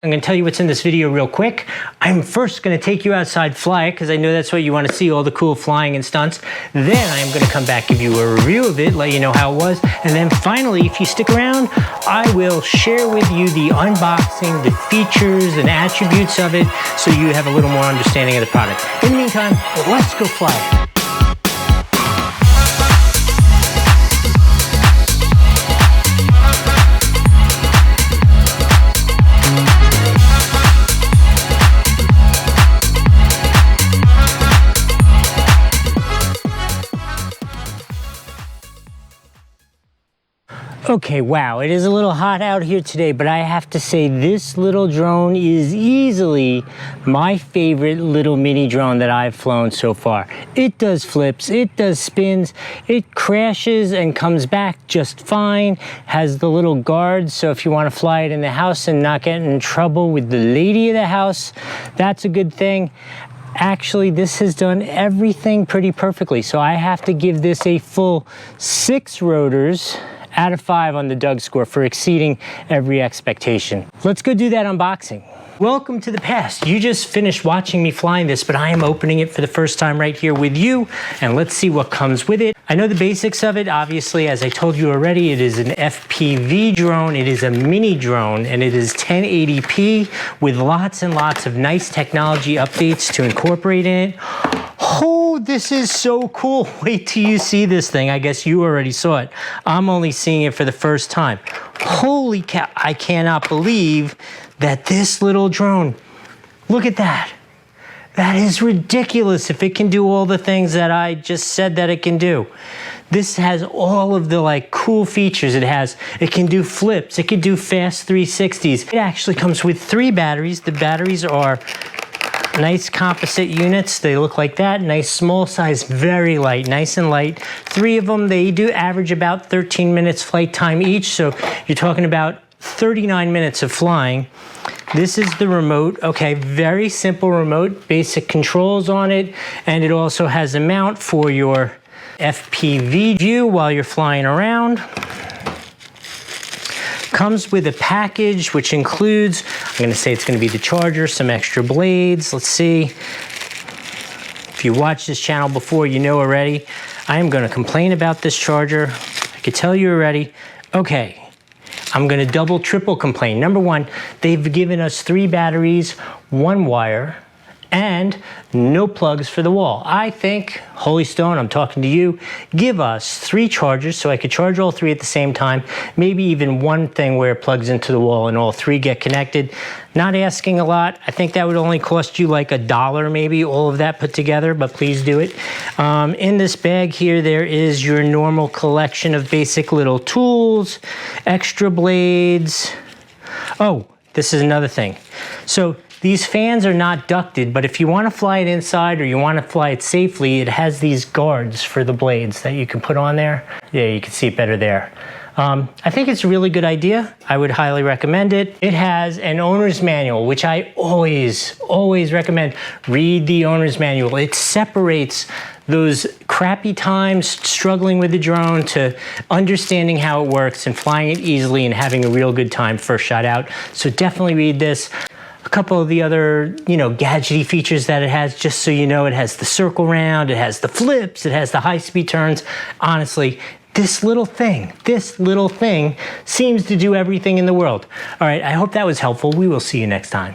I'm going to tell you what's in this video real quick. I'm first going to take you outside, fly it, because I know that's what you want to see, all the cool flying and stunts. Then I am going to come back, give you a review of it, let you know how it was. And then finally, if you stick around, I will share with you the unboxing, the features and attributes of it, so you have a little more understanding of the product. In the meantime, let's go fly it. Okay, wow, it is a little hot out here today, but I have to say this little drone is easily my favorite little mini drone that I've flown so far. It does flips, it does spins, it crashes and comes back just fine, has the little guards, so if you want to fly it in the house and not get in trouble with the lady of the house, that's a good thing. Actually, this has done everything pretty perfectly, so I have to give this a full 6 rotors out of 5 on the Doug score for exceeding every expectation. Let's go do that unboxing. Welcome to the past. You just finished watching me flying this, but I am opening it for the first time right here with you, and let's see what comes with it. I know the basics of it. Obviously, as I told you already, it is an FPV drone. It is a mini drone, and it is 1080p with lots and lots of nice technology updates to incorporate in it. Oh, this is so cool. Wait till you see this thing. I guess you already saw it. I'm only seeing it for the first time. Holy cow, I cannot believe that this little drone, look at that. That is ridiculous if it can do all the things that I just said that it can do. This has all of the cool features. It can do flips, it can do fast 360s. It actually comes with 3 batteries. The batteries are nice composite units. They look like that. Nice small size, very light, nice and light. 3 of them, they do average about 13 minutes flight time each. So you're talking about 39 minutes of flying. This is the remote. Okay, very simple remote, basic controls on it. And it also has a mount for your FPV view while you're flying around. Comes with a package which includes, I'm going to say it's going to be the charger, some extra blades. Let's see. If you watched this channel before, you know already. I am going to complain about this charger. I could tell you already. Okay, I'm going to double, triple complain. Number one, they've given us 3 batteries, 1 wire, and no plugs for the wall. I think, Holy Stone, I'm talking to you, give us 3 chargers so I could charge all 3 at the same time, maybe even 1 thing where it plugs into the wall and all 3 get connected. Not asking a lot. I think that would only cost you like $1 maybe, all of that put together, but please do it. In this bag here, there is your normal collection of basic little tools, extra blades. Oh, this is another thing. So these fans are not ducted, but if you want to fly it inside or you want to fly it safely, it has these guards for the blades that you can put on there. Yeah, you can see it better there. I think it's a really good idea. I would highly recommend it. It has an owner's manual, which I always recommend. Read the owner's manual. It separates those crappy times struggling with the drone to understanding how it works and flying it easily and having a real good time first shot out. So definitely read this. A couple of the other, gadgety features that it has, just so you know, it has the circle round, it has the flips, it has the high-speed turns. Honestly, this little thing seems to do everything in the world. All right, I hope that was helpful. We will see you next time.